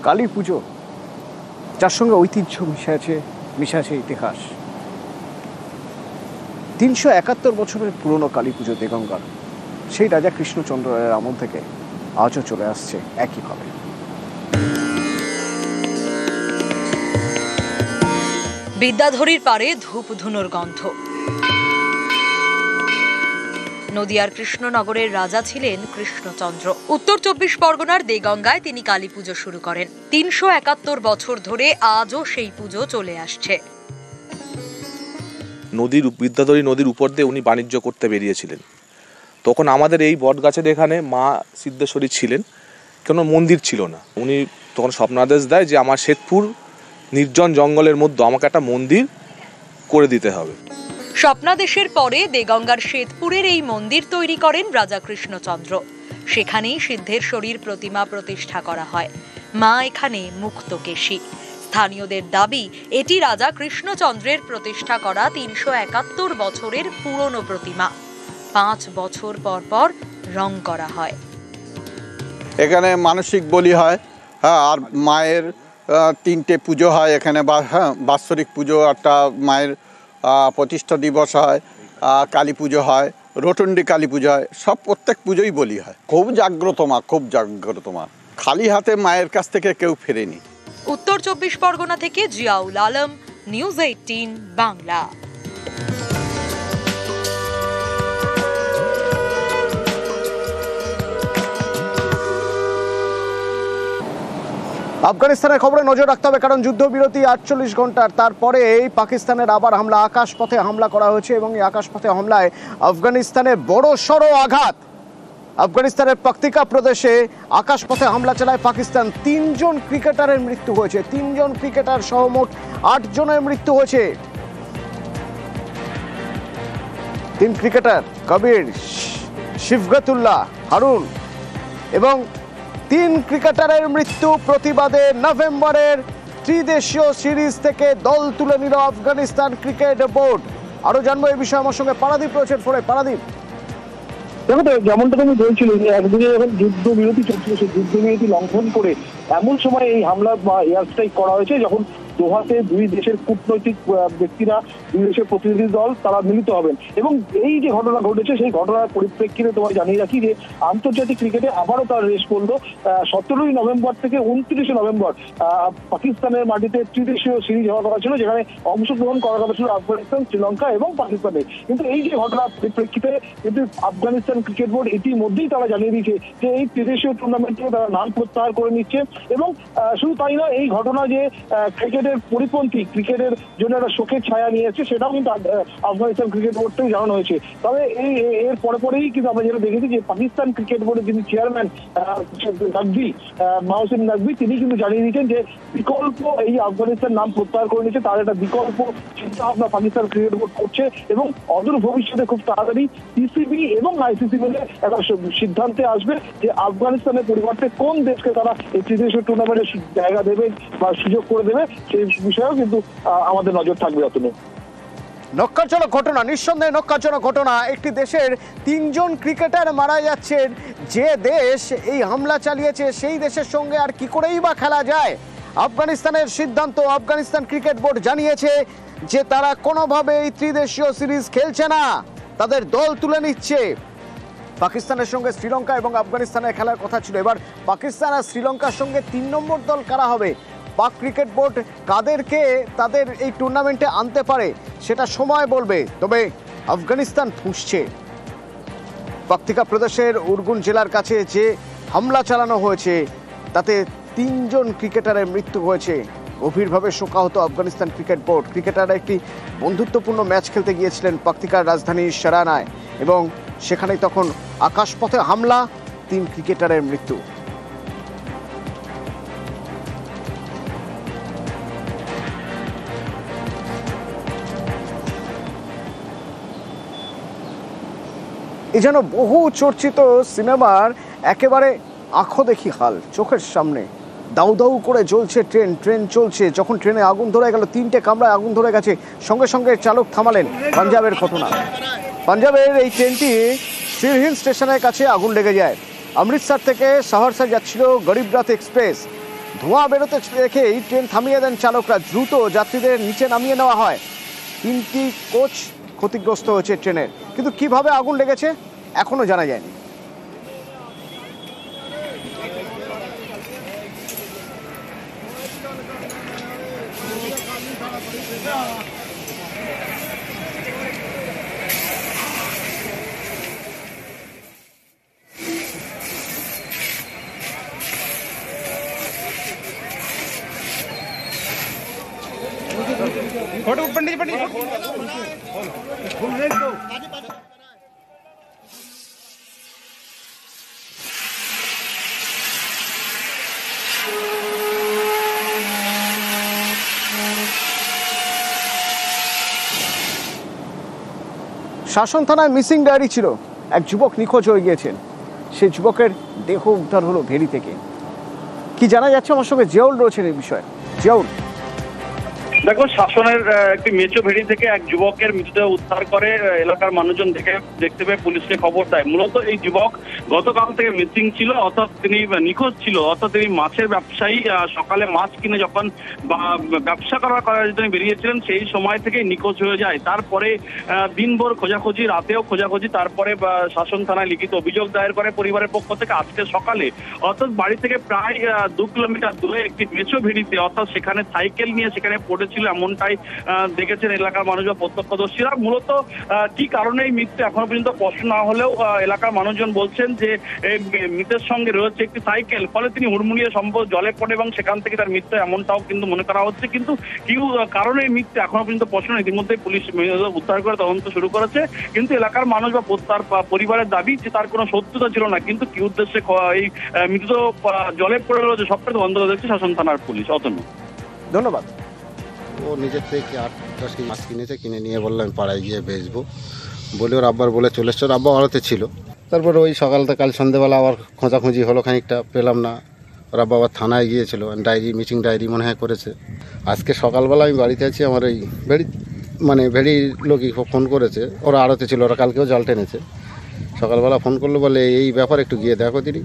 কালী পুজো, যার সঙ্গে ঐতিহ্য মিশে আছে ইতিহাস। 371 বছরের পুরনো কালী পুজো দেগঙ্গার, সেই রাজা কৃষ্ণচন্দ্র রায়ের আমল থেকে আজও চলে আসছে একইভাবে। বিদ্যাধরীর পারে ধূপ ধুনোর গন্ধ। নদিয়ার কৃষ্ণনগরের রাজা ছিলেন কৃষ্ণচন্দ্র। উত্তর 24 পরগনার দেগঙ্গায় তিনি কালী পুজো শুরু করেন। 371 বছর ধরে আজও সেই পুজো চলে আসছে। বিদ্যাধরী নদীর উপর দিয়ে উনি বাণিজ্য করতে বেরিয়েছিলেন। তখন আমাদের এই বটগাছের এখানে মা সিদ্ধেশ্বরী ছিলেন, কোনো মন্দির ছিল না। উনি তখন স্বপ্নাদেশ দেয় যে আমার শ্বেতপুর নির্জন জঙ্গলের মধ্যে আমাকে একটা মন্দির করে দিতে হবে। স্বপ্নাদেশের পরে দেগঙ্গার শ্বেতপুরের এই মন্দির তৈরি করেন রাজা কৃষ্ণচন্দ্র। সেখানেই সিদ্ধেশ্বরীর প্রতিমা প্রতিষ্ঠা করা হয়। মা এখানে মুক্তকেশী। স্থানীয়দের দাবি এটি রাজা কৃষ্ণচন্দ্রের প্রতিষ্ঠা করা 371 বছরের পুরনো প্রতিমা। 5 বছর পর পর রং করা হয়। এখানে মানসিক বলি হয়, হ্যাঁ, আর মায়ের 3টে পুজো হয় এখানে, বাৎসরিক পুজো, একটা মায়ের প্রতিষ্ঠা দিবস হয়, কালী পুজো হয়, রটুন্ডি কালী পুজো হয়, সব প্রত্যেক পুজোই বলি হয়। খুব জাগ্রত মা, খালি হাতে মায়ের কাছ থেকে কেউ ফেরেনি। উত্তর 24 পরগনা থেকে জিয়াউল আলম, নিউজ 18 বাংলা। আফগানিস্তানের খবরে নজর রাখতে হবে, কারণ যুদ্ধবিরতি 48 ঘন্টার তারপরে পাকিস্তানের আবার হামলা, আকাশপথে হামলা করা হয়েছে এবং এই আকাশপথে হামলায় আফগানিস্তানের বড় সড়ো আঘাত। আফগানিস্তানের পাকতিকা প্রদেশে আকাশপথে হামলা চালায় পাকিস্তান। 3 জন ক্রিকেটারের মৃত্যু হয়েছে। 3 জন ক্রিকেটার সহ মোট 8 জনের মৃত্যু হয়েছে। 3 ক্রিকেটার কবির, শিফগতুল্লাহ, হারুন এবং 3 ক্রিকেটারের মৃত্যু প্রতিবাদে নভেম্বরের ত্রিদেশীয় সিরিজ থেকে দল তুলে নিল আফগানিস্তান ক্রিকেট বোর্ড। আরো জানবো এই বিষয়ে, আমার সঙ্গে পারাদীপ রয়েছেন ফোনে। পারাদীপ, দেখো তো, যেমনটা তুমি বলছিলে যে একদিকে যখন যুদ্ধবিরতি চলছিল, সেই যুদ্ধবিরতি লঙ্ঘন করে এমন সময় এই হামলা বা এয়ার স্ট্রাইক করা হয়েছে যখন দোহাতে 2 দেশের কূটনৈতিক ব্যক্তিরা, 2 দেশের প্রতিনিধি দল তারা মিলিত হবেন। এবং এই যে ঘটনা ঘটেছে সেই ঘটনার পরিপ্রেক্ষিতে তোমায় জানিয়ে রাখি যে আন্তর্জাতিক ক্রিকেটে আবারও তার রেশ পড়লো। 17ই নভেম্বর থেকে 29শে নভেম্বর পাকিস্তানের মাটিতে ত্রিদেশীয় সিরিজ হওয়ার কথা ছিল, যেখানে অংশগ্রহণ করার কথা ছিল আফগানিস্তান, শ্রীলঙ্কা এবং পাকিস্তানে। কিন্তু এই যে ঘটনার পরিপ্রেক্ষিতে কিন্তু আফগানিস্তান ক্রিকেট বোর্ড ইতিমধ্যেই তারা জানিয়ে দিয়েছে যে এই ত্রিদেশীয় টুর্নামেন্ট থেকে তারা নাম প্রত্যাহার করে নিচ্ছে। এবং শুধু তাই নয়, এই ঘটনা যে ক্রিকেটের পরিপন্থী, ক্রিকেটের জন্য একটা শোকের ছায়া নিয়ে এসেছে, সেটাও কিন্তু আফগানিস্তান ক্রিকেট বোর্ড থেকে জানানো হয়েছে। তবে এর পরেই কিন্তু আমরা যেটা দেখেছি যে পাকিস্তান ক্রিকেট বোর্ডের যিনি চেয়ারম্যান মাহসিন নাকভি, তিনি কিন্তু জানিয়ে দিয়েছেন যে বিকল্প এই আফগানিস্তান নাম প্রত্যাহার করে নিচ্ছে, তার একটা বিকল্প চিন্তা ভাবনা পাকিস্তান ক্রিকেট বোর্ড করছে এবং অদূর ভবিষ্যতে খুব তাড়াতাড়ি পিসিবি এবং আইসিসি মিলে একটা সিদ্ধান্তে আসবে যে আফগানিস্তানের পরিবর্তে কোন দেশকে তারা এই ত্রিদেশীয় টুর্নামেন্টে জায়গা দেবে বা সুযোগ করে দেবে, সেই বিষয়েও কিন্তু আমাদের নজর থাকবে। অতনু, নক্কারজনক ঘটনা, নিঃসন্দেহে নক্কারজনক ঘটনা। একটি দেশের 3 জন ক্রিকেটার মারা যাচ্ছেন। যে দেশ এই হামলা চালিয়েছে সেই দেশের সঙ্গে আর কি করেই বা খেলা যায়? আফগানিস্তানের সিদ্ধান্ত, আফগানিস্তান ক্রিকেট বোর্ড জানিয়েছে যে তারা কোনোভাবে এই ত্রিদেশীয় সিরিজ খেলছে না, তাদের দল তুলে নিচ্ছে। পাকিস্তানের সঙ্গে শ্রীলঙ্কা এবং আফগানিস্তানের খেলার কথা ছিল। এবার পাকিস্তান আর শ্রীলঙ্কার সঙ্গে 3 নম্বর দল কারা হবে? পাক ক্রিকেট বোর্ড কাদেরকে তাদের এই টুর্নামেন্টে আনতে পারে সেটা সময় বলবে। তবে আফগানিস্তান ফুঁসছে। পাকতিকা প্রদেশের উরগুন জেলার কাছে যে হামলা চালানো হয়েছে তাতে 3 জন ক্রিকেটারের মৃত্যু হয়েছে। গভীরভাবে শোকাহত আফগানিস্তান ক্রিকেট বোর্ড। ক্রিকেটাররা একটি বন্ধুত্বপূর্ণ ম্যাচ খেলতে গিয়েছিলেন পাকতিকার রাজধানী শারানায় এবং সেখানেই তখন আকাশপথে হামলা, 3 ক্রিকেটারের মৃত্যু। এই যেন বহু চর্চিত সিনেমার একেবারে আঁখো দেখি হাল। চোখের সামনে দাউ দাউ করে জ্বলছে ট্রেন চলছে। যখন ট্রেনে আগুন ধরে গেল, 3টে কামরায় আগুন ধরে গেছে, সঙ্গে সঙ্গে চালক থামালেন। পাঞ্জাবের ঘটনা। পাঞ্জাবের এই ট্রেনটি সিরহিন্দ স্টেশনের কাছে আগুন লেগে যায়। অমৃতসর থেকে সহরসা যাচ্ছিল গরিব রাথ এক্সপ্রেস। ধোঁয়া বেরোতে দেখেই ট্রেন থামিয়ে দেন চালকরা। দ্রুত যাত্রীদের নিচে নামিয়ে নেওয়া হয়। 3টি কোচ ক্ষতিগ্রস্ত হয়েছে ট্রেনের, কিন্তু কিভাবে আগুন লেগেছে এখনো জানা যায়নি। শাসন থানায় মিসিং ডায়েরি ছিল। এক যুবক নিখোঁজ হয়ে গিয়েছেন। সেই যুবকের দেহ উদ্ধার হলো ভেড়ি থেকে। কি জানা যাচ্ছে, আমার সঙ্গে জিয়াউল রয়েছেন এই বিষয়ে। জিয়াউল, দেখো, শাসনের একটি মেচো ভেড়ি থেকে এক যুবকের মৃতদেহ উদ্ধার করে এলাকার মানুষজন দেখতে পেয়ে পুলিশকে খবর দেয়। মূলত এই যুবক গতকাল থেকে মিসিং ছিল, অর্থাৎ তিনি নিখোঁজ ছিল। অর্থাৎ তিনি মাছের ব্যবসায়ী। সকালে মাছ কিনে যখন ব্যবসা করার জন্য বেরিয়েছিলেন, সেই সময় থেকেই নিখোঁজ হয়ে যায়। তারপরে দিনভর খোঁজাখুঁজি, রাতেও খোঁজাখুঁজি, তারপরে শাসন থানায় লিখিত অভিযোগ দায়ের করে পরিবারের পক্ষ থেকে। আজকে সকালে, অর্থাৎ বাড়ি থেকে প্রায় 2 কিলোমিটার দূরে একটি মেচো ভেড়িতে, অর্থাৎ সেখানে সাইকেল নিয়ে সেখানে পড়েছিল, এমনটাই দেখেছেন এলাকার মানুষ বা প্রত্যক্ষদর্শীরা। মূলত কি কারণে এই মৃত্যু এখনো পর্যন্ত স্পষ্ট না হলেও এলাকার মানুষজন বলছেন যে মৃতের সঙ্গে রয়েছে একটি সাইকেল, ফলে তিনি হুড়মুড়িয়ে সম্ভব জলে পড়ে এবং সেখান থেকে তার মৃত্যু, এমনটাও কিন্তু মনে করা হচ্ছে। কিন্তু কি কারণে এই মৃত্যু এখনো পর্যন্ত স্পষ্ট নয়। ইতিমধ্যে পুলিশ উদ্ধার করে তদন্ত শুরু করেছে, কিন্তু এলাকার মানুষ বা তার পরিবারের দাবি যে তার কোনো শত্রুতা ছিল না, কিন্তু কি উদ্দেশ্যে এই মৃতদেহ জলে পড়ে রয়েছে সবটা তদন্ত দেখছে শাসন থানার পুলিশ। অতনু, ধন্যবাদ। ও নিজের থেকে 8-10 কেজি মাছ কিনেছে, কিনে নিয়ে বললো আমি পাড়ায় গিয়ে বেচবো বলে ওর আব্বার বলে চলে এসছে। ওর আব্বা আড়তে ছিল। তারপরে ওই সকালটা কাল সন্ধ্যেবেলা আবার খোঁজাখুঁজি হলো, খানিকটা পেলাম না। ওর আব্বা আবার থানায় গিয়েছিল, মিটিং ডায়েরি মনে হয় করেছে। আজকে সকালবেলা আমি বাড়িতে আছি, আমার এই ভেড়ির লোকই ফোন করেছে। ওরা আড়তে ছিল, ওরা কালকেও জাল টেনেছে। সকালবেলা ফোন করলো, বলে এই ব্যাপার একটু গিয়ে দেখো দিদি।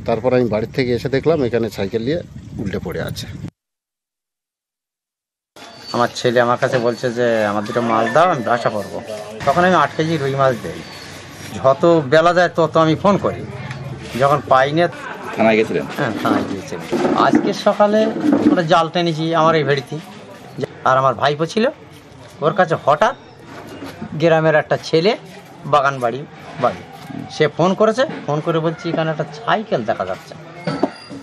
তারপর আমি বাড়ির থেকে এসে দেখলাম এখানে সাইকেল নিয়ে উল্টে পড়ে আছে। আমার ছেলে আমার কাছে বলছে যে আমার 2টো মাছ দাও, আমি ব্যবসা করবো। তখন আমি 8 কেজি রুই মাছ দিই। যত বেলা যায় তত আমি ফোন করি। যখন পাই না, থানায় গেছিলেন? হ্যাঁ, থানায় গিয়েছিলাম। আজকে সকালে আমরা জাল টেনেছি আমার এই ভেড়িতে। আর আমার ভাইপো ছিল, ওর কাছে হঠাৎ গ্রামের একটা ছেলে বাগান বাড়ি, সে ফোন করেছে। ফোন করে বলছি এখানে একটা সাইকেল দেখা যাচ্ছে।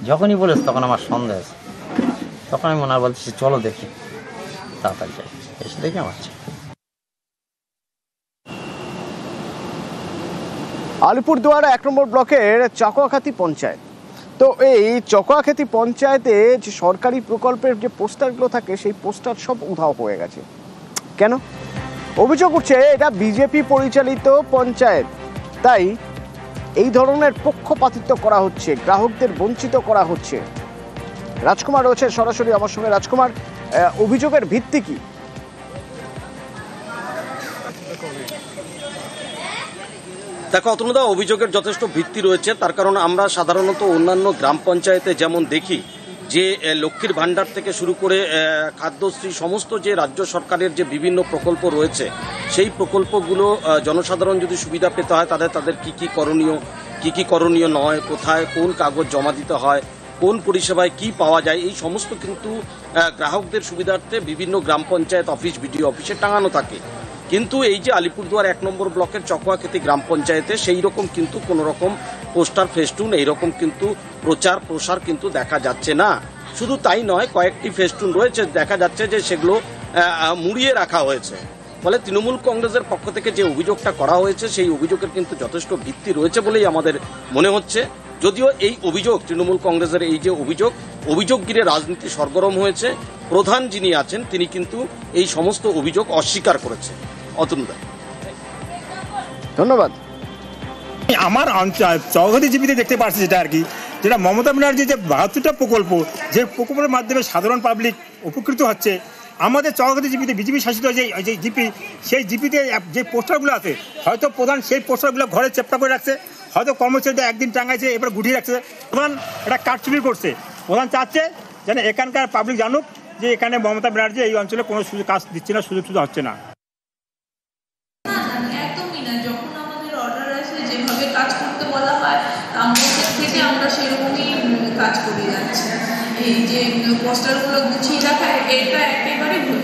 যখনই বলেছে তখন আমার সন্দেহ আছে। তখন আমি মনে হয় বলছি চলো দেখি, তাড়াতাড়ি যাই। এসে দেখি আমার আলিপুরদুয়ার 1 নম্বর ব্লকের চকোয়াখাতি পঞ্চায়েত। তো এই চকোয়াখাতি পঞ্চায়েতে যে সরকারি প্রকল্পের যে পোস্টারগুলো থাকে, সেই পোস্টার সব উধাও হয়ে গেছে। কেন? অভিযোগ উঠছে এটা বিজেপি পরিচালিত পঞ্চায়েত, তাই এই ধরনের পক্ষপাতিত্ব করা হচ্ছে, গ্রাহকদের বঞ্চিত করা হচ্ছে। রাজকুমার রয়েছে সরাসরি আমার সঙ্গে। রাজকুমার, অভিযোগের ভিত্তি কি? দেখো অতনুদা, অভিযোগের যথেষ্ট ভিত্তি রয়েছে। তার কারণ আমরা সাধারণত অন্যান্য গ্রাম পঞ্চায়েতে যেমন দেখি যে লক্ষ্মীর ভাণ্ডার থেকে শুরু করে খাদ্যশ্রী, সমস্ত যে রাজ্য সরকারের যে বিভিন্ন প্রকল্প রয়েছে, সেই প্রকল্পগুলো জনসাধারণ যদি সুবিধা পেতে হয় তাদের কি করণীয় নয়, কোথায় কোন কাগজ জমা দিতে হয়, কোন পরিষেবায় কি পাওয়া যায়, এই সমস্ত কিন্তু গ্রাহকদের সুবিধার্থে বিভিন্ন গ্রাম পঞ্চায়েত অফিস, বিডিও অফিসে টাঙানো থাকে। কিন্তু এই যে আলিপুরদুয়ার 1 নম্বর ব্লকের চকোয়াখাতি গ্রাম পঞ্চায়েতে সেই রকম কিন্তু কোনো রকম পোস্টার, ফেস্টুন এইরকম কিন্তু প্রচার প্রসার কিন্তু দেখা যাচ্ছে না। শুধু তাই নয়, কয়েকটি ফেস্টুন রয়েছে, দেখা যাচ্ছে যে সেগুলো মুড়িয়ে রাখা হয়েছে। ফলে তৃণমূল কংগ্রেসের পক্ষ থেকে যে অভিযোগটা করা হয়েছে, সেই অভিযোগের কিন্তু যথেষ্ট ভিত্তি রয়েছে বলেই আমাদের মনে হচ্ছে। যদিও এই অভিযোগ, তৃণমূল কংগ্রেসের এই যে অভিযোগ ঘিরে রাজনীতি সরগরম হয়েছে, প্রধান যিনি আছেন তিনি কিন্তু এই সমস্ত অভিযোগ অস্বীকার করেছে। অতনুদা, ধন্যবাদ। আমার চৌধুরী জীবিতে দেখতে পাচ্ছি যেটা আর কি, যেটা মমতা ব্যানার্জি যে 72টা প্রকল্প, যে প্রকল্পের মাধ্যমে সাধারণ পাবলিক উপকৃত হচ্ছে। আমাদের চৌধুরী জীবিতে বিজেপি শাসিত যে জিপি, সেই জিপিতে যে পোস্টারগুলো আছে, হয়তো প্রধান সেই পোস্টারগুলো ঘরে চেপটা করে রাখছে, হয়তো কর্মচারীদের একদিন টাঙাইছে, এবার গুটিয়ে রাখছে। প্রধান এটা কারচুপি করছে। প্রধান চাচ্ছে যেন এখানকার পাবলিক জানুক যে এখানে মমতা ব্যানার্জি এই অঞ্চলে কোনো সুযোগ কাজ দিচ্ছে না, সুযোগ সুবিধা হচ্ছে না। একদমই না, যখন আমাদের অর্ডার আসে যেভাবে কাজ করতে বলা হয় আমাদের থেকে আমরা সেরকমই কাজ করে যাচ্ছি। এই যে পোস্টারগুলো গুছিয়ে রাখা এটা একেবারে ভুল।